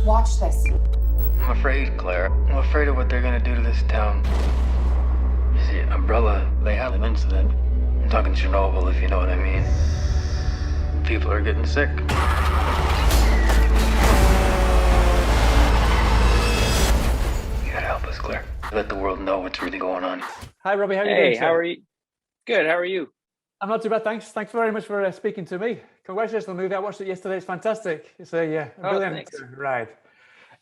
Watch this. I'm afraid, Claire. I'm afraid of what they're gonna do to this town. You see, Umbrella, they had an incident. I'm talking Chernobyl, if you know what I mean. People are getting sick. You gotta help us, Claire. Let the world know what's really going on. Hi, Robbie. How are you doing? Hey, how are you? Good. How are you? I'm not too bad, thanks. Thanks very much for speaking to me. Congratulations on the movie. I watched it yesterday. It's fantastic. It's a brilliant ride.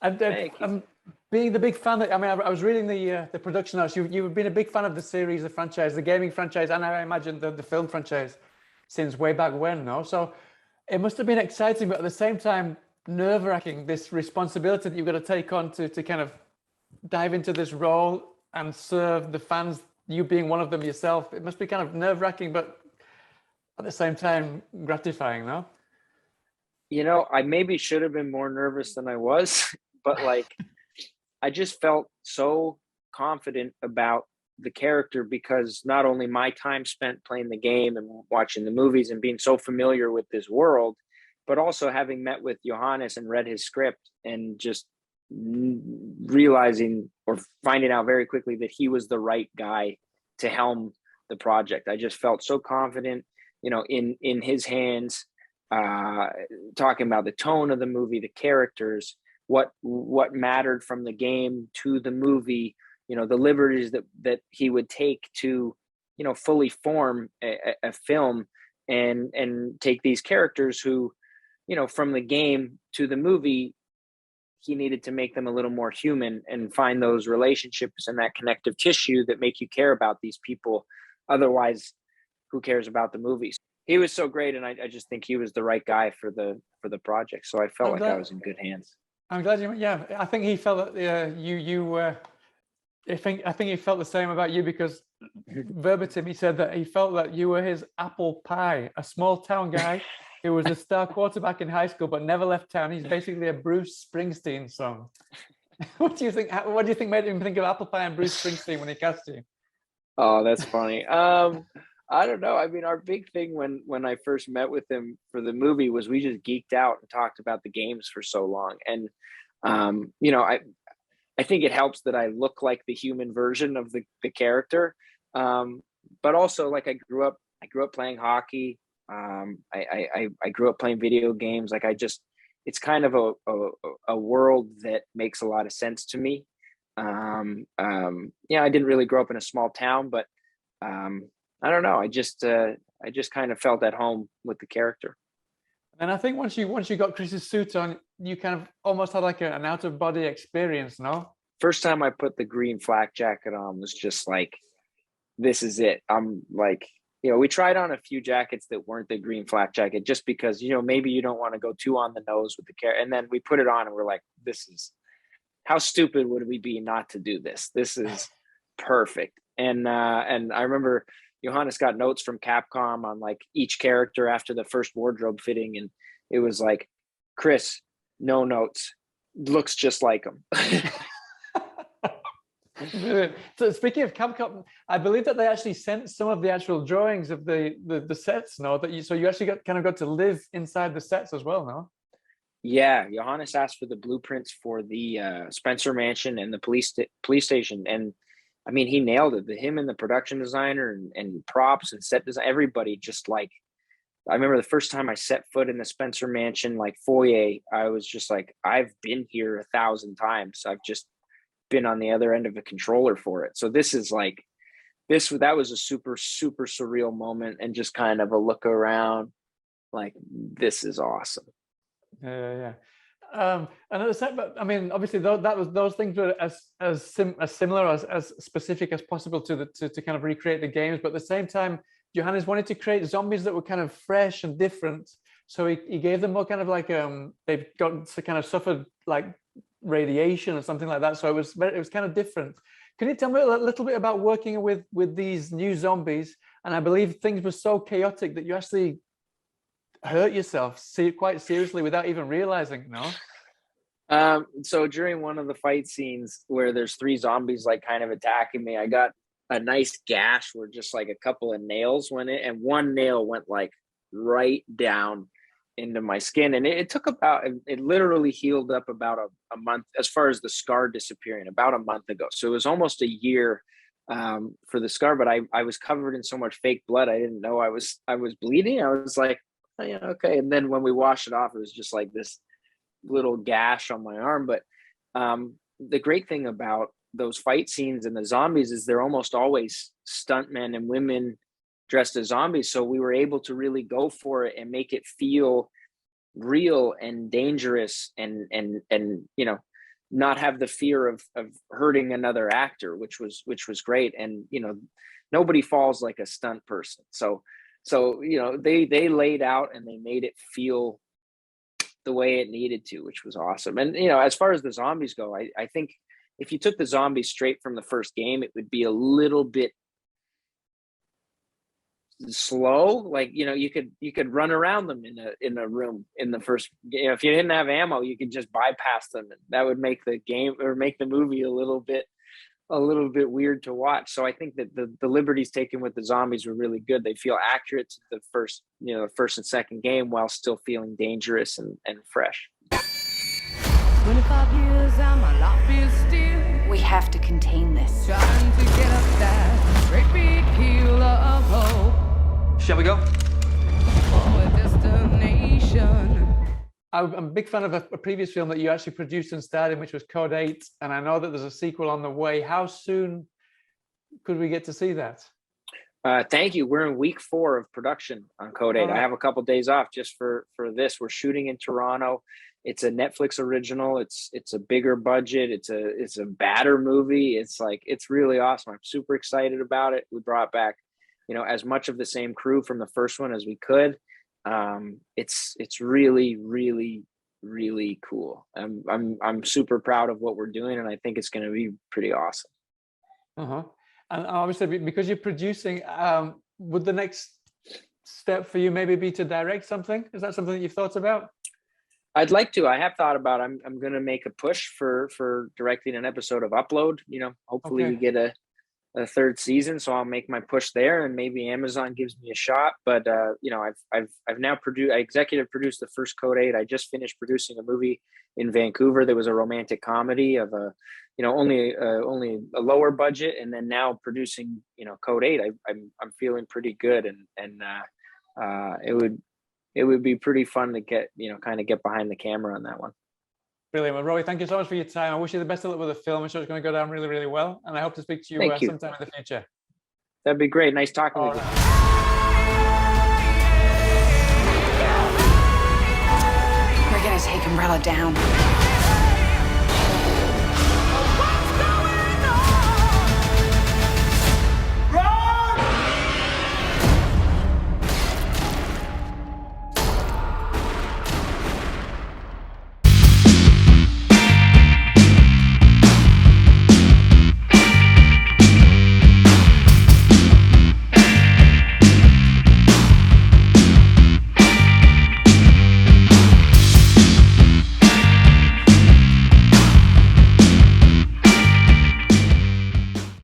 And being the big fan, I was reading the production notes. You've been a big fan of the series, the franchise, the gaming franchise, and I imagine the film franchise since way back when, no? So it must have been exciting, but at the same time, nerve-wracking, this responsibility that you've got to take on to kind of dive into this role and serve the fans, you being one of them yourself. It must be kind of nerve-wracking, but at the same time, gratifying, no? You know, I maybe should have been more nervous than I was, but like, I just felt so confident about the character because not only my time spent playing the game and watching the movies and being so familiar with this world, but also having met with Johannes and read his script and just realizing or finding out very quickly that he was the right guy to helm the project. I just felt so confident, you know, in his hands, talking about the tone of the movie, the characters, what mattered from the game to the movie, you know, the liberties that he would take to, you know, fully form a film and take these characters who, you know, from the game to the movie, he needed to make them a little more human and find those relationships and that connective tissue that make you care about these people. Otherwise, who cares about the movies? He was so great, and I just think he was the right guy for the project. So I felt like I was in good hands. I'm glad you. Yeah, I think he felt that I think he felt the same about you because verbatim he said that he felt that you were his apple pie, a small town guy who was a star quarterback in high school but never left town. He's basically a Bruce Springsteen song. What do you think? What do you think made him think of apple pie and Bruce Springsteen when he cast you? Oh, that's funny. I don't know. I mean, our big thing when I first met with him for the movie was we just geeked out and talked about the games for so long. And, you know, I think it helps that I look like the human version of the character. But also like I grew up playing hockey. I grew up playing video games. Like it's kind of a world that makes a lot of sense to me. Yeah, I didn't really grow up in a small town, but, I don't know. I just kind of felt at home with the character. And I think once you got Chris's suit on, you kind of almost had like an out of body experience, no? First time I put the green flak jacket on was just like, this is it. I'm like, you know, we tried on a few jackets that weren't the green flak jacket just because, you know, maybe you don't want to go too on the nose with the character. And then we put it on and we're like, this is, how stupid would we be not to do this? This is perfect. And I remember Johannes got notes from Capcom on like each character after the first wardrobe fitting. And it was like, Chris, no notes, looks just like him. So speaking of Capcom, I believe that they actually sent some of the actual drawings of the sets, no? So you actually got to live inside the sets as well, no? Yeah, Johannes asked for the blueprints for the Spencer Mansion and the police station, and I mean, he nailed it. Him and the production designer and props and set design, everybody just like, I remember the first time I set foot in the Spencer Mansion, like foyer, I was just like, I've been here 1,000 times. I've just been on the other end of a controller for it. So this is like, that was a super, super surreal moment and just kind of a look around like, this is awesome. Yeah. And at the same, but I mean, obviously, those things were as similar as specific as possible to kind of recreate the games. But at the same time, Johannes wanted to create zombies that were kind of fresh and different. So he gave them more kind of like they've got to kind of suffered like radiation or something like that. So it was kind of different. Can you tell me a little bit about working with these new zombies? And I believe things were so chaotic that you actually hurt yourself quite seriously without even realizing, no? So during one of the fight scenes where there's 3 zombies like kind of attacking me, I got a nice gash where just like a couple of nails went in, and one nail went like right down into my skin. And it took about, it literally healed up about a month as far as the scar disappearing, about a month ago. So it was almost a year for the scar, but I was covered in so much fake blood. I didn't know I was bleeding. I was like, oh, yeah, okay. And then when we washed it off, it was just like this little gash on my arm. But the great thing about those fight scenes and the zombies is they're almost always stuntmen and women dressed as zombies. So we were able to really go for it and make it feel real and dangerous and you know, not have the fear of hurting another actor, which was great. And, you know, nobody falls like a stunt person. So, you know, they laid out and they made it feel the way it needed to, which was awesome. And, you know, as far as the zombies go, I think if you took the zombies straight from the first game, it would be a little bit slow. Like, you know, you could run around them in a room in the first, you know, if you didn't have ammo, you could just bypass them, and that would make the game or make the movie a little bit weird to watch. So I think that the liberties taken with the zombies were really good. They feel accurate to the first, you know, the first and second game while still feeling dangerous and fresh. 25 years and my life is still. We have to contain this. Trying to get up that great big hill of hope. Shall we go? For a destination. I'm a big fan of a previous film that you actually produced and starred in, which was Code 8, and I know that there's a sequel on the way. How soon could we get to see that? Thank you. We're in week 4 of production on Code 8. Right. I have a couple days off just for this. We're shooting in Toronto. It's a Netflix original. It's a bigger budget. It's a badder movie. It's really awesome. I'm super excited about it. We brought back, you know, as much of the same crew from the first one as we could. It's really, really, really cool. I'm super proud of what we're doing, and I think it's going to be pretty awesome. And obviously, because you're producing, would the next step for you maybe be to direct something? Is that something that you've thought about? I'd like to. I have thought about. I'm going to make a push for directing an episode of Upload. You know, hopefully we get a third season, so I'll make my push there, and maybe Amazon gives me a shot. But you know, I've now I executive produced the first Code 8. I just finished producing a movie in Vancouver. There was a romantic comedy of only a lower budget, and then now producing, you know, Code 8. I'm feeling pretty good, and it would be pretty fun to get behind the camera on that one. Brilliant. Well, Robbie, thank you so much for your time. I wish you the best of luck with the film. I'm sure it's going to go down really, really well. And I hope to speak to you sometime in the future. That'd be great. Nice talking with you. We're going to take Umbrella down.